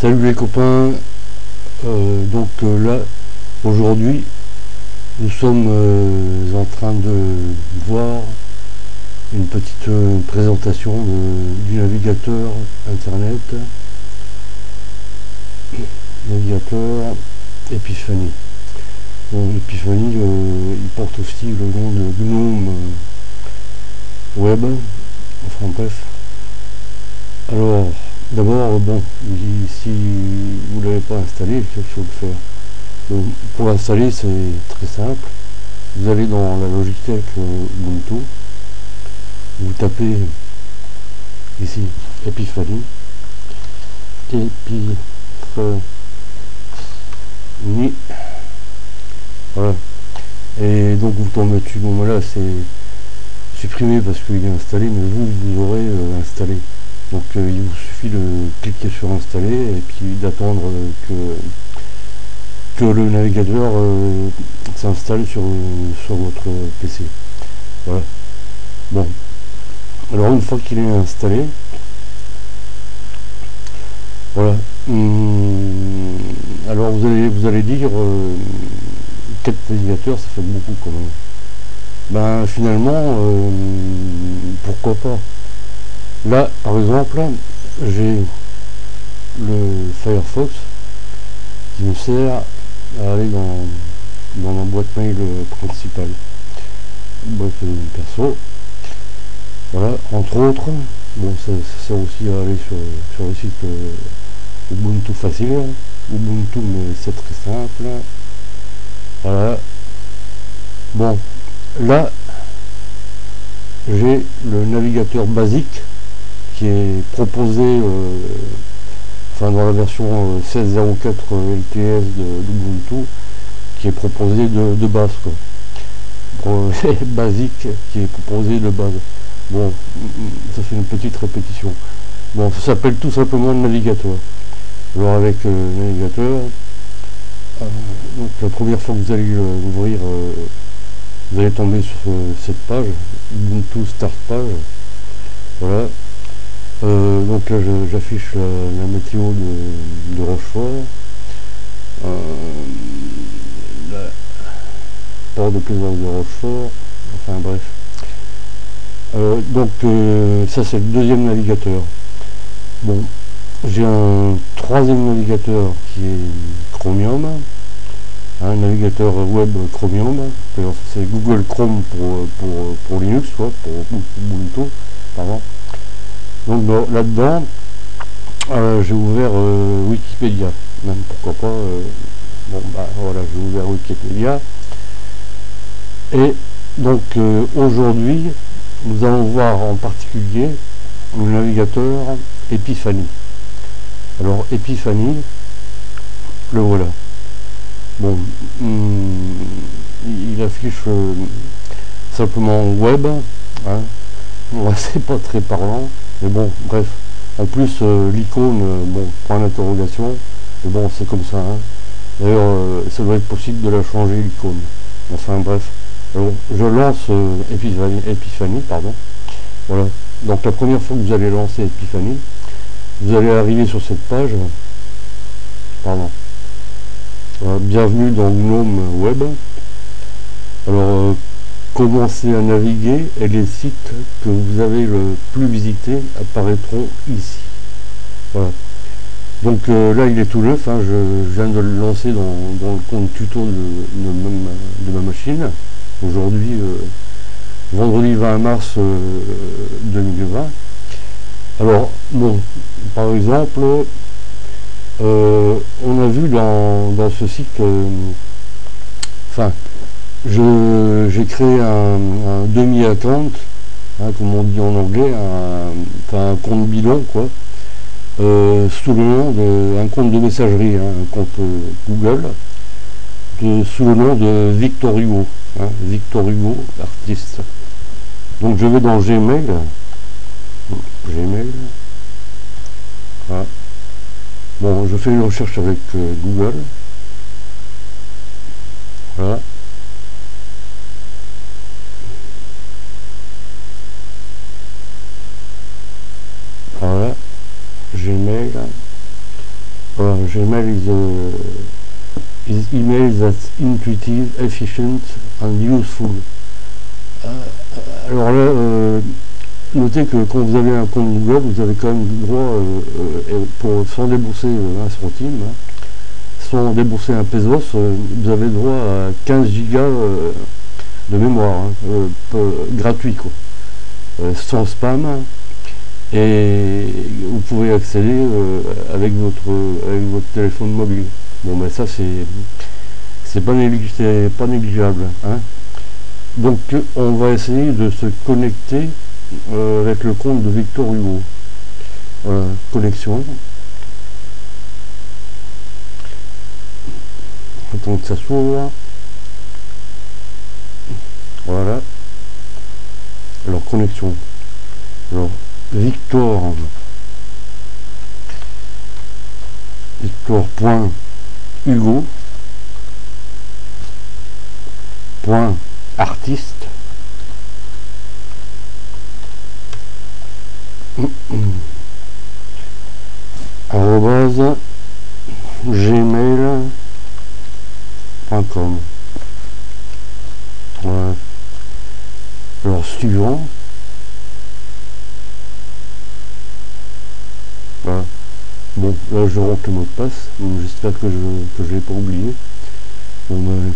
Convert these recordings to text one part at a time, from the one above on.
Salut les copains, là aujourd'hui nous sommes en train de voir une petite présentation du navigateur internet, navigateur Epiphany. Bon, Epiphany il porte aussi le nom de GNOME Web, enfin bref. Alors d'abord, bon, si vous ne l'avez pas installé, il faut le faire. Donc, pour l'installer, c'est très simple. Vous allez dans la logiciel Ubuntu, vous tapez ici Epiphany, voilà. Et donc vous tombez dessus. Bon, là c'est supprimé parce qu'il est installé, mais vous aurez installé. Donc il vous suffit de cliquer sur installer et puis d'attendre que le navigateur s'installe sur votre PC. Voilà. Bon. Alors une fois qu'il est installé, voilà. Alors vous allez dire 4 navigateurs, ça fait beaucoup quand même. Ben finalement, pourquoi pas. Là, par exemple, j'ai le Firefox qui me sert à aller dans ma boîte mail principale, boîte perso. Voilà, entre autres. Bon, ça sert aussi à aller sur le site Ubuntu facile, Ubuntu, mais c'est très simple. Voilà. Bon, là, j'ai le navigateur basique qui est proposé dans la version 16.04 LTS d'Ubuntu, qui est proposé de base, quoi. Basique qui est proposé de base. Bon, ça fait une petite répétition. Bon, ça s'appelle tout simplement le navigateur. Alors avec le navigateur, donc la première fois que vous allez l'ouvrir, vous allez tomber sur cette page, Ubuntu Start Page. Voilà. Donc là j'affiche la météo de Rochefort, la port de plaisance de Rochefort, enfin bref. Ça c'est le deuxième navigateur. Bon, j'ai un troisième navigateur qui est Chromium, un navigateur web Chromium, c'est Google Chrome pour Linux, quoi, pour Ubuntu, pardon. Donc là-dedans, j'ai ouvert Wikipédia, même pourquoi pas. Voilà, j'ai ouvert Wikipédia. Et donc aujourd'hui, nous allons voir en particulier le navigateur Epiphany. Alors Epiphany, le voilà. Bon, il affiche simplement web, hein. Ouais, c'est pas très parlant. Mais bon, bref, en plus l'icône, bon, point d'interrogation, mais bon, c'est comme ça, hein. D'ailleurs, ça doit être possible de la changer l'icône. Enfin bref, alors, je lance Epiphany, pardon. Voilà, donc la première fois que vous allez lancer Epiphany, vous allez arriver sur cette page, pardon. Bienvenue dans GNOME Web. Alors, commencez à naviguer et les sites que vous avez le plus visités apparaîtront ici. Voilà. Donc là il est tout neuf, hein, je viens de le lancer dans le compte tuto de ma machine. Aujourd'hui, vendredi 20 mars 2020. Alors, bon, par exemple, on a vu dans ce site, j'ai créé un demi-account, hein, comme on dit en anglais, un compte bidon, quoi, sous le nom un compte de messagerie, hein, un compte Google, sous le nom de Victor Hugo, hein, Victor Hugo, artiste. Donc je vais dans Gmail, voilà. Bon, je fais une recherche avec Google, voilà. Voilà, Gmail, Gmail is email that's intuitive, efficient and useful. Alors là, notez que quand vous avez un compte Google, vous avez quand même droit, sans débourser un centime, hein, sans débourser un pesos, vous avez droit à 15 gigas de mémoire, hein, gratuit, quoi, sans spam, et vous pouvez accéder avec votre téléphone mobile. Bon, ben ça c'est pas négligeable, hein. Donc on va essayer de se connecter avec le compte de Victor Hugo. Voilà, connexion. Attends que ça s'ouvre. Voilà. Alors connexion. Alors Victor. Victor.Hugo. Artiste. @gmail.com. Voilà. Alors suivant. Voilà. Bon, là je rentre le mot de passe. J'espère que je l'ai pas oublié.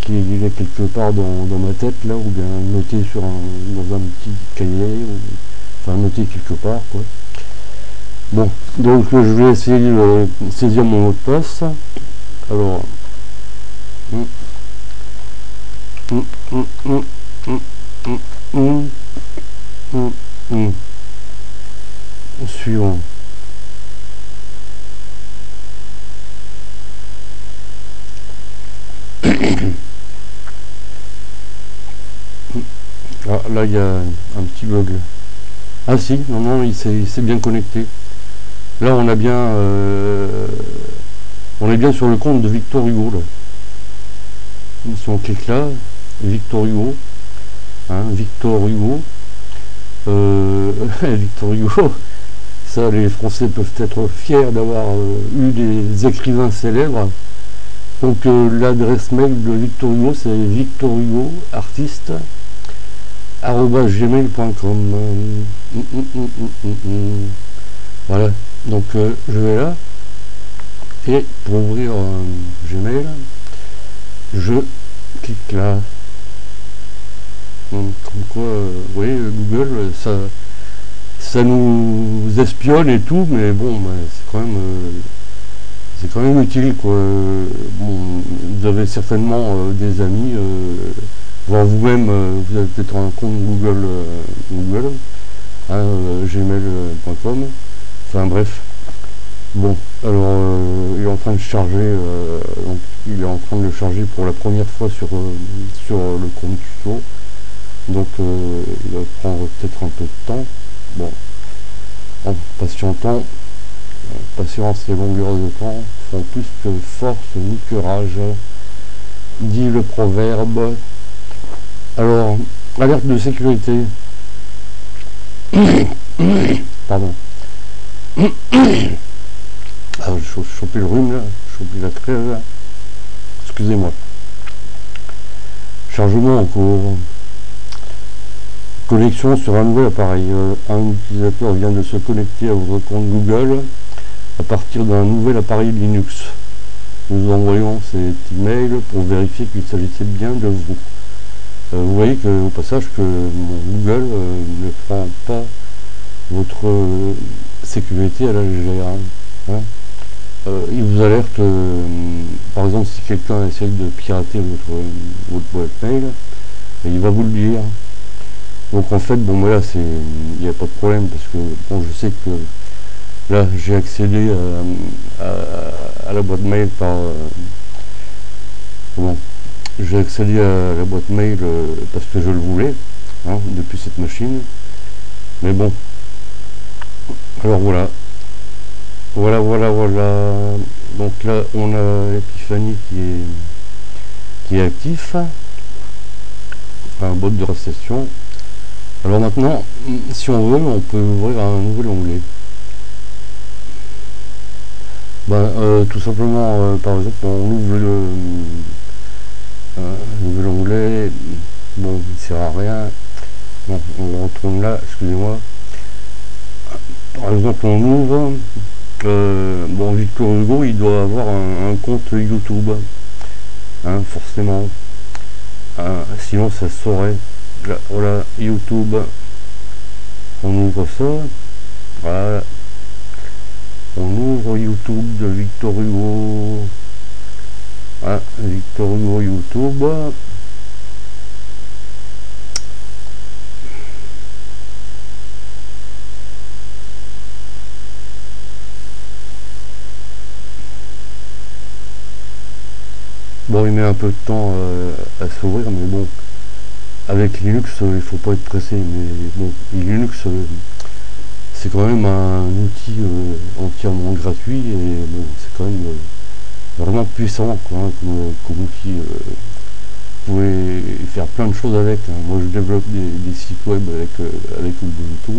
Qu'il est quelque part dans ma tête là, ou bien noté dans un petit cahier, enfin noté quelque part, quoi. Bon, donc je vais essayer de saisir mon mot de passe. Alors suivant. Ah, là il y a un petit bug. Ah si, non, il s'est bien connecté. Là on est bien sur le compte de Victor Hugo là. Si on clique là, Victor Hugo, hein, Victor Hugo, Victor Hugo, ça les Français peuvent être fiers d'avoir eu des écrivains célèbres. Donc l'adresse mail de Victor Hugo, c'est Victor Hugo artiste @gmail.com. Voilà, donc je vais là, et pour ouvrir Gmail, je clique là. Donc, comme quoi, vous voyez, Google, ça nous espionne et tout, mais bon, c'est quand même utile, quoi. Bon, vous avez certainement des amis, voire vous-même, vous avez peut-être un compte Google, hein, gmail.com. Enfin bref. Bon, alors il est en train de charger, donc il est en train de le charger pour la première fois sur le compte tuto. Donc il va prendre peut-être un peu de temps. Bon, en patientant. Patience et longueur de temps font plus que force ni que rage, dit le proverbe. Alors, alerte de sécurité. Pardon. Ah, j'ai chopé le rhume là, j'ai chopé la crève là. Excusez-moi. Chargement en cours. Connexion sur un nouvel appareil. Un utilisateur vient de se connecter à votre compte Google à partir d'un nouvel appareil Linux. Nous envoyons cet email pour vérifier qu'il s'agissait bien de vous. Vous voyez que au passage que mon Google ne prend pas votre sécurité à la légère, hein. Il vous alerte, par exemple, si quelqu'un essaye de pirater votre boîte mail, il va vous le dire. Donc en fait, bon, moi là, il n'y a pas de problème, parce que bon, je sais que là, j'ai accédé à la boîte mail par... bon, j'ai accédé à la boîte mail parce que je le voulais, hein, depuis cette machine. Mais bon, alors voilà. Voilà. Donc là, on a Epiphany qui est actif. Un bot de réception. Alors maintenant, si on veut, on peut ouvrir un nouvel onglet. Tout simplement, par exemple, on ouvre le nouvel onglet, bon, il sert à rien. Bon, on retourne là, excusez-moi. Par exemple, on ouvre, bon, Victor Hugo, il doit avoir un compte YouTube, hein, forcément. Sinon, ça se saurait. Là, voilà, YouTube, on ouvre ça. Voilà. On ouvre YouTube de Victor Hugo. Ah, Victor Hugo YouTube. Bon, il met un peu de temps à s'ouvrir, mais bon, avec Linux, il faut pas être pressé. Mais bon, Linux, c'est quand même un outil entièrement gratuit et bon, c'est quand même vraiment puissant quoi, hein, comme outil. Vous pouvez faire plein de choses avec. Hein. Moi, je développe des sites web avec Ubuntu.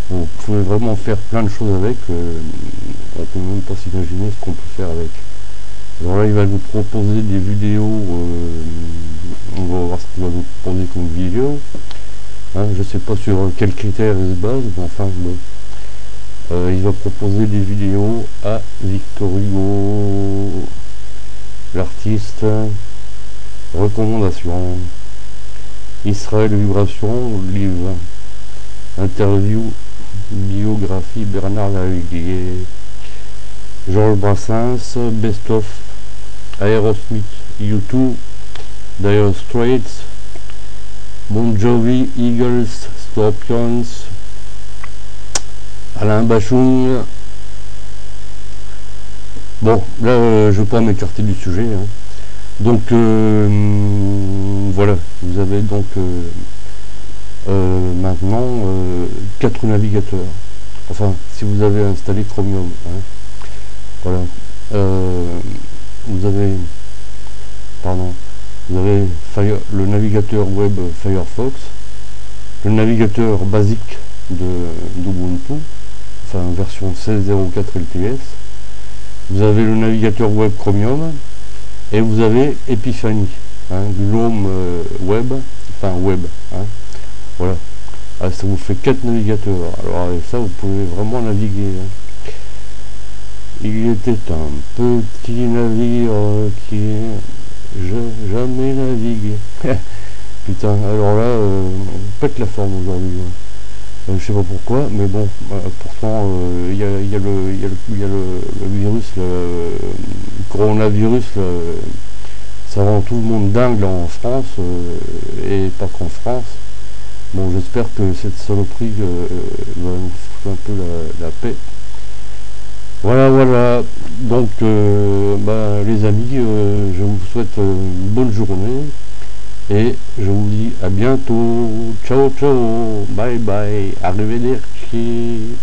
Vous pouvez vraiment faire plein de choses avec. On peut même pas s'imaginer ce qu'on peut faire avec. Alors là, il va nous proposer des vidéos. On va voir ce qu'il va nous proposer comme vidéo. Hein, je sais pas sur quels critères il se base, mais enfin bon. Il va proposer des vidéos à Victor Hugo, l'artiste, recommandations, Israël Vibration, livre, interview, biographie Bernard Lavilliers, Georges Brassens, Best of, Aerosmith, U2, Dire Straits, Bon Jovi, Eagles, Scorpions, Alain Bachung. Bon, là, je ne veux pas m'écarter du sujet. Hein. Donc, voilà, vous avez donc maintenant 4 navigateurs. Enfin, si vous avez installé Chromium. Hein. Voilà. Vous avez, pardon, vous avez le navigateur web Firefox, le navigateur basique d'Ubuntu, enfin version 16.04 LTS, vous avez le navigateur web Chromium et vous avez Epiphany, hein, Glome web, enfin web, hein, voilà. Alors, ça vous fait 4 navigateurs. Alors avec ça vous pouvez vraiment naviguer. Hein. Il était un petit navire qui jamais navigué. Putain, alors là, on pète la forme aujourd'hui. Hein. Je sais pas pourquoi, mais bon, pourtant, il y a le virus, le coronavirus, ça rend tout le monde dingue en France, et pas qu'en France. Bon, j'espère que cette saloperie va nous foutre un peu la paix. Voilà, voilà. Donc, les amis, je vous souhaite une bonne journée. Et je vous dis à bientôt. Ciao, ciao. Bye, bye. Arrivederci.